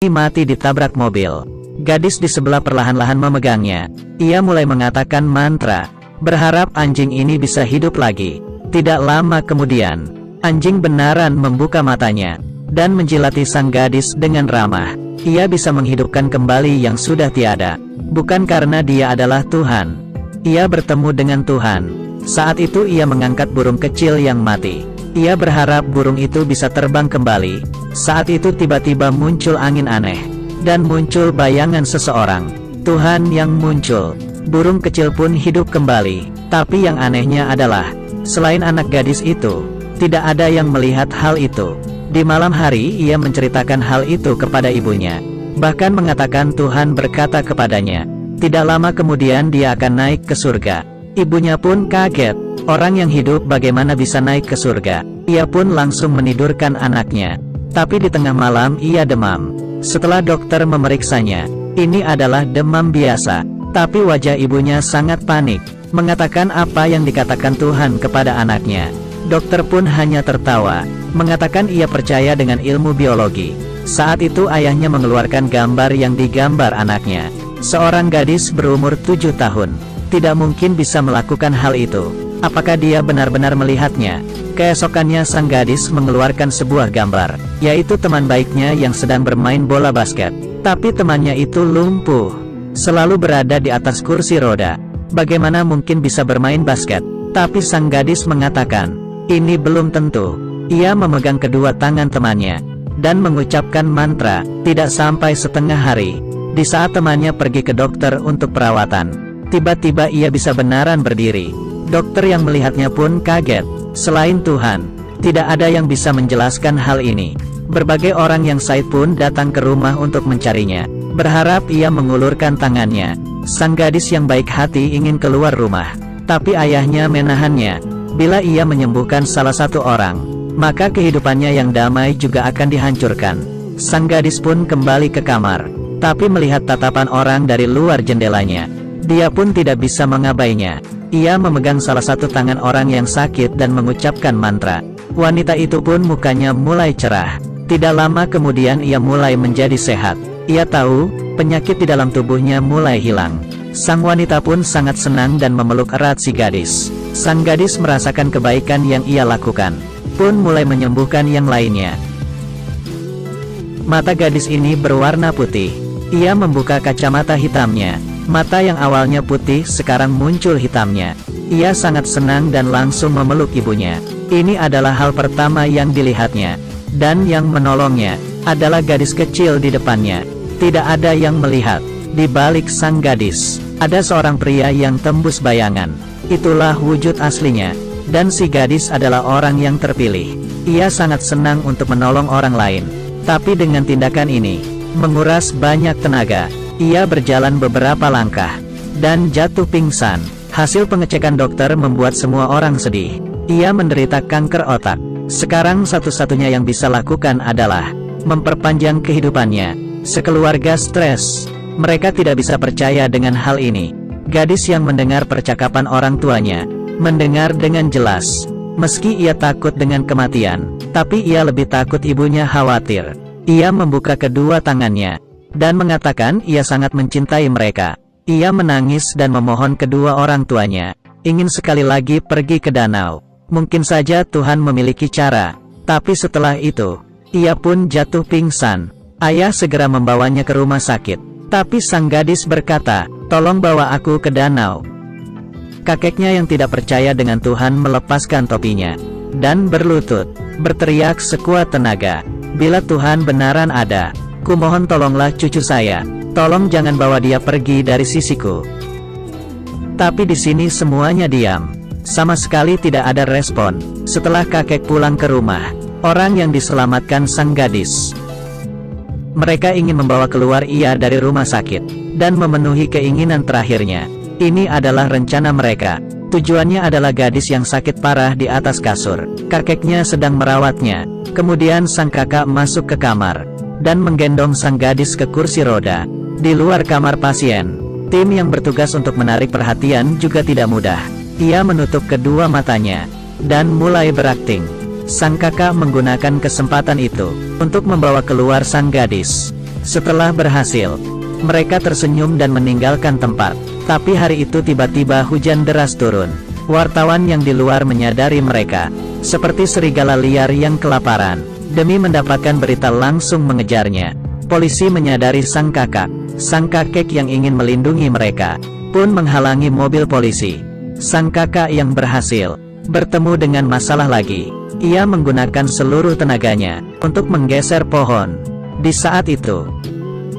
mati ditabrak mobil. Gadis di sebelah perlahan-lahan memegangnya. Ia mulai mengatakan mantra, berharap anjing ini bisa hidup lagi. Tidak lama kemudian, anjing benaran membuka matanya dan menjilati sang gadis dengan ramah. Ia bisa menghidupkan kembali yang sudah tiada. Bukan karena dia adalah Tuhan. Ia bertemu dengan Tuhan. Saat itu ia mengangkat burung kecil yang mati. Ia berharap burung itu bisa terbang kembali. Saat itu tiba-tiba muncul angin aneh. Dan muncul bayangan seseorang. Tuhan yang muncul. Burung kecil pun hidup kembali. Tapi yang anehnya adalah, selain anak gadis itu, tidak ada yang melihat hal itu. Di malam hari ia menceritakan hal itu kepada ibunya. Bahkan mengatakan Tuhan berkata kepadanya, tidak lama kemudian dia akan naik ke surga. Ibunya pun kaget. Orang yang hidup bagaimana bisa naik ke surga? Ia pun langsung menidurkan anaknya. Tapi di tengah malam ia demam. Setelah dokter memeriksanya, ini adalah demam biasa. Tapi wajah ibunya sangat panik, mengatakan apa yang dikatakan Tuhan kepada anaknya. Dokter pun hanya tertawa, mengatakan ia percaya dengan ilmu biologi. Saat itu ayahnya mengeluarkan gambar yang digambar anaknya. Seorang gadis berumur 7 tahun. Tidak mungkin bisa melakukan hal itu. Apakah dia benar-benar melihatnya? Keesokannya sang gadis mengeluarkan sebuah gambar, yaitu teman baiknya yang sedang bermain bola basket. Tapi temannya itu lumpuh, selalu berada di atas kursi roda. Bagaimana mungkin bisa bermain basket? Tapi sang gadis mengatakan, ini belum tentu. Ia memegang kedua tangan temannya dan mengucapkan mantra. Tidak sampai setengah hari, di saat temannya pergi ke dokter untuk perawatan, tiba-tiba ia bisa benaran berdiri. Dokter yang melihatnya pun kaget. Selain Tuhan, tidak ada yang bisa menjelaskan hal ini. Berbagai orang yang Said pun datang ke rumah untuk mencarinya, berharap ia mengulurkan tangannya. Sang gadis yang baik hati ingin keluar rumah, tapi ayahnya menahannya. Bila ia menyembuhkan salah satu orang, maka kehidupannya yang damai juga akan dihancurkan. Sang gadis pun kembali ke kamar, tapi melihat tatapan orang dari luar jendelanya. Dia pun tidak bisa mengabainya. Ia memegang salah satu tangan orang yang sakit dan mengucapkan mantra. Wanita itu pun mukanya mulai cerah. Tidak lama kemudian ia mulai menjadi sehat. Ia tahu, penyakit di dalam tubuhnya mulai hilang. Sang wanita pun sangat senang dan memeluk erat si gadis. Sang gadis merasakan kebaikan yang ia lakukan, pun mulai menyembuhkan yang lainnya. Mata gadis ini berwarna putih. Ia membuka kacamata hitamnya. Mata yang awalnya putih sekarang muncul hitamnya. Ia sangat senang dan langsung memeluk ibunya. Ini adalah hal pertama yang dilihatnya. Dan yang menolongnya adalah gadis kecil di depannya. Tidak ada yang melihat. Di balik sang gadis, ada seorang pria yang tembus bayangan. Itulah wujud aslinya. Dan si gadis adalah orang yang terpilih. Ia sangat senang untuk menolong orang lain. Tapi dengan tindakan ini, menguras banyak tenaga. Ia berjalan beberapa langkah dan jatuh pingsan. Hasil pengecekan dokter membuat semua orang sedih. Ia menderita kanker otak. Sekarang satu-satunya yang bisa lakukan adalah memperpanjang kehidupannya. Sekeluarga stres. Mereka tidak bisa percaya dengan hal ini. Gadis yang mendengar percakapan orang tuanya, mendengar dengan jelas. Meski ia takut dengan kematian, tapi ia lebih takut ibunya khawatir. Ia membuka kedua tangannya dan mengatakan ia sangat mencintai mereka. Ia menangis dan memohon kedua orang tuanya, ingin sekali lagi pergi ke danau. Mungkin saja Tuhan memiliki cara. Tapi setelah itu, ia pun jatuh pingsan. Ayah segera membawanya ke rumah sakit. Tapi sang gadis berkata, tolong bawa aku ke danau. Kakeknya yang tidak percaya dengan Tuhan melepaskan topinya dan berlutut, berteriak sekuat tenaga, bila Tuhan benaran ada, kumohon tolonglah cucu saya. Tolong jangan bawa dia pergi dari sisiku. Tapi di sini semuanya diam. Sama sekali tidak ada respon. Setelah kakek pulang ke rumah, orang yang diselamatkan sang gadis. Mereka ingin membawa keluar ia dari rumah sakit dan memenuhi keinginan terakhirnya. Ini adalah rencana mereka. Tujuannya adalah gadis yang sakit parah di atas kasur. Kakeknya sedang merawatnya. Kemudian sang kakak masuk ke kamar dan menggendong sang gadis ke kursi roda. Di luar kamar pasien, tim yang bertugas untuk menarik perhatian juga tidak mudah. Ia menutup kedua matanya dan mulai berakting. Sang kakak menggunakan kesempatan itu untuk membawa keluar sang gadis. Setelah berhasil, mereka tersenyum dan meninggalkan tempat. Tapi hari itu tiba-tiba hujan deras turun. Wartawan yang di luar menyadari mereka, seperti serigala liar yang kelaparan. Demi mendapatkan berita langsung mengejarnya. Polisi menyadari sang kakek yang ingin melindungi mereka, pun menghalangi mobil polisi. Sang kakak yang berhasil bertemu dengan masalah lagi. Ia menggunakan seluruh tenaganya untuk menggeser pohon. Di saat itu,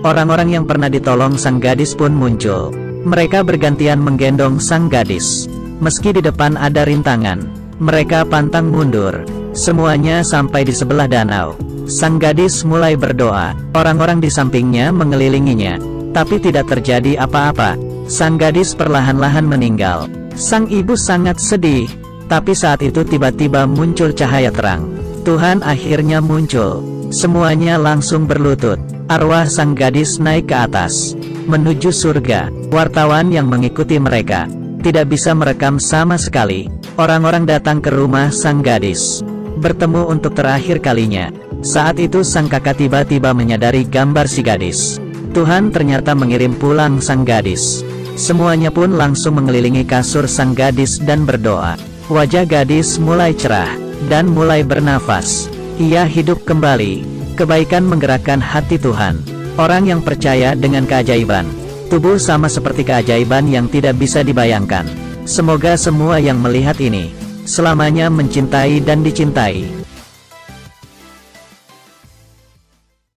orang-orang yang pernah ditolong sang gadis pun muncul. Mereka bergantian menggendong sang gadis. Meski di depan ada rintangan, mereka pantang mundur. Semuanya sampai di sebelah danau. Sang gadis mulai berdoa. Orang-orang di sampingnya mengelilinginya, tapi tidak terjadi apa-apa. Sang gadis perlahan-lahan meninggal. Sang ibu sangat sedih. Tapi saat itu tiba-tiba muncul cahaya terang. Tuhan akhirnya muncul. Semuanya langsung berlutut. Arwah sang gadis naik ke atas, menuju surga. Wartawan yang mengikuti mereka tidak bisa merekam sama sekali. Orang-orang datang ke rumah sang gadis, bertemu untuk terakhir kalinya. Saat itu sang kakak tiba-tiba menyadari gambar si gadis. Tuhan ternyata mengirim pulang sang gadis. Semuanya pun langsung mengelilingi kasur sang gadis dan berdoa. Wajah gadis mulai cerah dan mulai bernafas. Ia hidup kembali. Kebaikan menggerakkan hati Tuhan. Orang yang percaya dengan keajaiban tubuh sama seperti keajaiban yang tidak bisa dibayangkan. Semoga semua yang melihat ini selamanya mencintai dan dicintai.